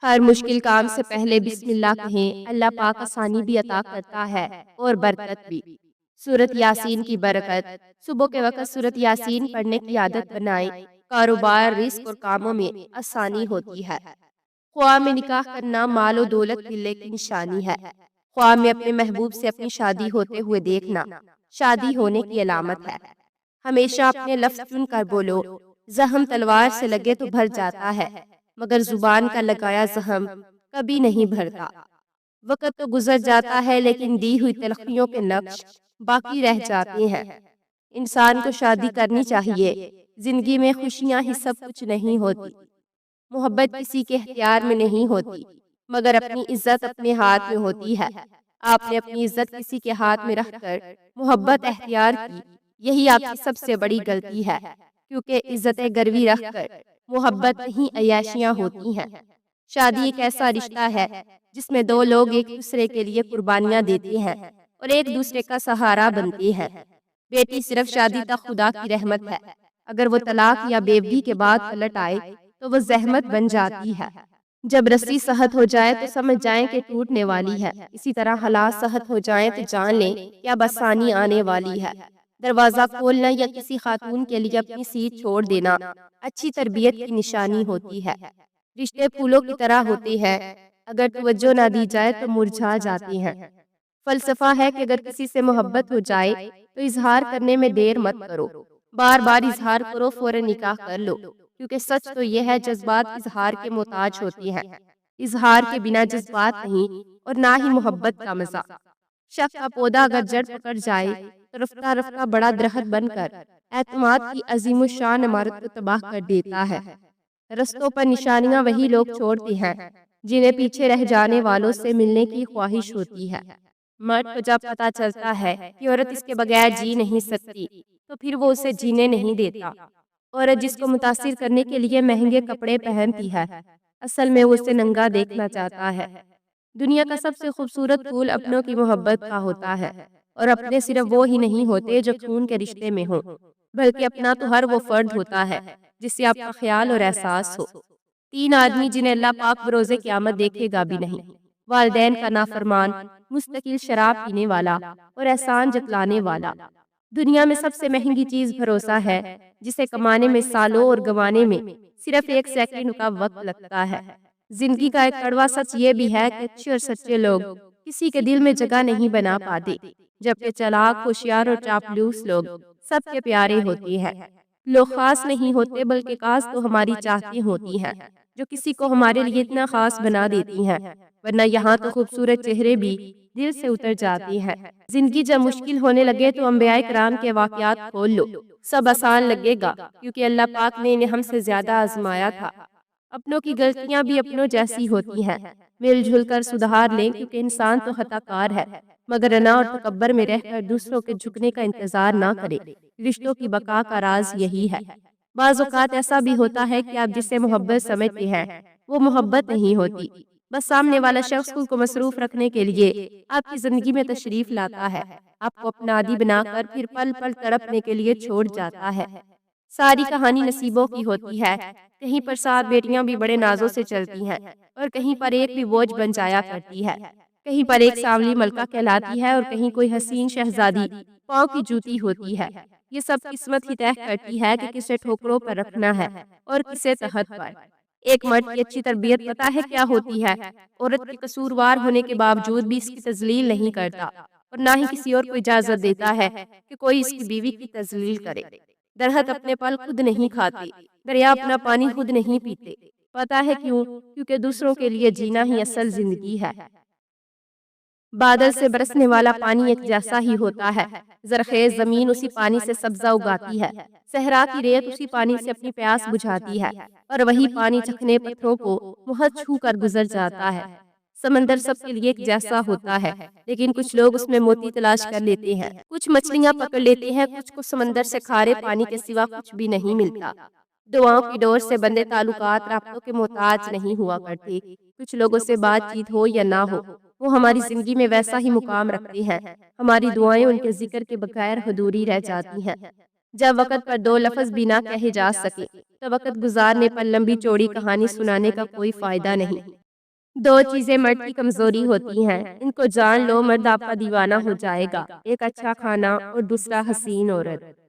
ہر مشکل کام سے پہلے بسم اللہ کہیں، اللہ پاک آسانی بھی عطا کرتا ہے اور برکت بھی۔ سورۃ یاسین کی برکت۔ صبح کے وقت سورۃ یاسین پڑھنے کی عادت بنائیں، کاروبار، رزق اور کاموں میں آسانی ہوتی ہے۔ خواہ میں نکاح کرنا مال و دولت ملنے کی نشانی ہے۔ خواہ میں اپنے محبوب سے اپنی شادی ہوتے ہوئے دیکھنا شادی ہونے کی علامت ہے۔ ہمیشہ اپنے لفظ چن کر بولو، زخم تلوار سے لگے تو بھر جاتا ہے، مگر زبان کا لگایا زخم کبھی نہیں بھرتا۔ وقت تو گزر جاتا ہے لیکن دی ہوئی تلخیوں کے نقش باقی رہ جاتے ہیں۔ انسان کو شادی کرنی چاہیے، زندگی میں خوشیاں ہی سب کچھ نہیں ہوتی۔ محبت کسی کے اختیار میں نہیں ہوتی، مگر اپنی عزت اپنے ہاتھ میں ہوتی ہے۔ آپ نے اپنی عزت کسی کے ہاتھ میں رکھ کر محبت اختیار کی، یہی آپ کی سب سے بڑی غلطی ہے، کیونکہ عزت گروی رکھ کر محبت نہیں عیاشیاں ہوتی ہیں۔ شادی ایک ایسا رشتہ ہے جس میں دو لوگ ایک دوسرے کے لیے قربانیاں دیتے ہیں اور ایک دوسرے کا سہارا بنتے ہیں۔ بیٹی صرف شادی تک خدا کی رحمت ہے، اگر وہ طلاق یا بیوی کے بعد پلٹ آئے تو وہ زحمت بن جاتی ہے۔ جب رسی سخت ہو جائے تو سمجھ جائیں کہ ٹوٹنے والی ہے، اسی طرح حالات سخت ہو جائیں تو جان لیں کہ اب آسانی آنے والی ہے۔ دروازہ کھولنا یا کسی خاتون کے لیے اپنی سیٹ چھوڑ دینا اچھی تربیت کی نشانی ہوتی ہے۔ رشتے پھولوں کی طرح ہوتے ہیں، اگر توجہ نہ دی جائے تو مرجھا جاتے ہیں۔ فلسفہ ہے کہ اگر کسی سے محبت ہو جائے تو اظہار کرنے میں دیر مت کرو، بار بار اظہار کرو، فوراً نکاح کر لو، کیونکہ سچ تو یہ ہے جذبات اظہار کے محتاج ہوتی ہیں۔ اظہار کے بنا جذبات نہیں اور نہ ہی محبت کا مزہ۔ شک کا پودا اگر جڑ پکڑ جائے تو رفتہ رفتہ بڑا درخت بن کر اعتماد کی عظیم الشان عمارت کو تباہ کر دیتا ہے۔ رستوں پر نشانیاں وہی لوگ چھوڑتے ہیں جنہیں پیچھے رہ جانے والوں سے ملنے کی خواہش ہوتی ہے۔ مرد کو جب پتا چلتا ہے کہ عورت اس کے بغیر جی نہیں سکتی تو پھر وہ اسے جینے نہیں دیتا۔ عورت جس کو متاثر کرنے کے لیے مہنگے کپڑے پہنتی ہے، اصل میں وہ اسے ننگا دیکھنا چاہتا ہے۔ دنیا کا سب سے خوبصورت پھول اپنوں کی محبت کا ہوتا ہے، اور اپنے صرف وہ ہی نہیں ہوتے جو خون کے رشتے میں ہوں، بلکہ اپنا تو ہر وہ فرد ہوتا ہے جس سے آپ کا خیال اور احساس ہو۔ تین آدمی جنہیں اللہ پاک بروز قیامت دیکھے گا بھی نہیں: والدین کا نافرمان، مستقل شراب پینے والا اور احسان جتلانے والا۔ دنیا میں سب سے مہنگی چیز بھروسہ ہے، جسے کمانے میں سالوں اور گنوانے میں صرف ایک سیکنڈ کا وقت لگتا ہے۔ زندگی کا ایک کڑوا سچ یہ بھی ہے کہ اچھے اور سچے لوگ کسی کے دل میں جگہ نہیں بنا پاتے، جبکہ چلاک، ہوشیار اور چاپلوس لوگ سب کے پیارے ہوتے ہیں۔ لوگ خاص نہیں ہوتے بلکہ کاش تو ہماری چاہتے ہوتی ہیں جو کسی کو ہمارے لیے اتنا خاص بنا دیتی ہیں، ورنہ یہاں تو خوبصورت چہرے بھی دل سے اتر جاتے ہیں۔ زندگی جب مشکل ہونے لگے تو انبیاء کرام کے واقعات کھول لو، سب آسان لگے گا، کیونکہ اللہ پاک نے انہیں ہم سے زیادہ آزمایا تھا۔ اپنوں کی غلطیاں بھی اپنوں جیسی ہوتی ہیں، مل جل کر سدھار لیں، کیونکہ انسان تو خطا کار ہے، مگر انا اور تکبر میں رہ کر دوسروں کے جھکنے کا انتظار نہ کرے۔ رشتوں کی بقا کا راز یہی ہے۔ بعض اوقات ایسا بھی ہوتا ہے کہ آپ جسے محبت سمجھتے ہیں وہ محبت نہیں ہوتی، بس سامنے والا شخص خود کو مصروف رکھنے کے لیے آپ کی زندگی میں تشریف لاتا ہے، آپ کو اپنا عادی بنا کر پھر پل پل تڑپنے کے لیے چھوڑ جاتا ہے۔ ساری کہانی نصیبوں کی ہوتی ہے، کہیں پر 7 بیٹیاں بھی بڑے نازوں سے چلتی ہیں اور کہیں پر ایک بھی بوجھ بن جایا کرتی ہے، کہیں پر ایک سانولی ملکہ کہلاتی ہے اور کہیں کوئی حسین شہزادی پاؤں کی جوتی ہوتی ہے۔ یہ سب قسمت ہی طے کرتی ہے کہ کسے ٹھوکروں پر رکھنا ہے اور کسے تحت پر۔ ایک مرد کی اچھی تربیت پتہ ہے کیا ہوتی ہے؟ عورت کے قصوروار ہونے کے باوجود بھی اس کی تذلیل نہیں کرتا، اور نہ ہی کسی اور کو اجازت دیتا ہے کہ کوئی اس کی بیوی کی تذلیل کرے۔ درخت اپنے پھل خود نہیں کھاتے، دریا اپنا پانی خود نہیں پیتے۔ پتہ ہے کیوں؟ کیونکہ دوسروں کے لیے جینا ہی اصل زندگی ہے۔ بادل سے برسنے والا پانی ایک جیسا ہی ہوتا ہے، زرخیز زمین اسی پانی سے سبزہ اگاتی ہے، صحرا کی ریت اسی پانی سے اپنی پیاس بجھاتی ہے، اور وہی پانی چکھنے پتھروں کو محض چھو کر گزر جاتا ہے۔ سمندر سب کے لیے ایک جیسا ہوتا ہے، لیکن کچھ لوگ اس میں موتی تلاش کر لیتے ہیں، کچھ مچھلیاں پکڑ لیتے ہیں، کچھ کو سمندر سے کھارے پانی کے سوا کچھ بھی نہیں ملتا۔ دعاؤں کی ڈور سے بندے تعلقات رابطوں کے محتاج نہیں ہوا کرتے۔ کچھ لوگوں سے بات چیت ہو یا نہ ہو، وہ ہماری زندگی میں ویسا ہی مقام رکھتے ہیں، ہماری دعائیں ان کے ذکر کے بغیر ادھوری رہ جاتی ہیں۔ جب وقت پر 2 لفظ بھی نہ کہے جا سکے تو وقت گزارنے پر لمبی چوڑی کہانی سنانے کا کوئی فائدہ نہیں۔ دو چیزیں مرد کی کمزوری ہوتی ہیں، ان کو جان لو مرد آپ کا دیوانہ ہو جائے گا، ایک اچھا کھانا اور دوسرا حسین عورت۔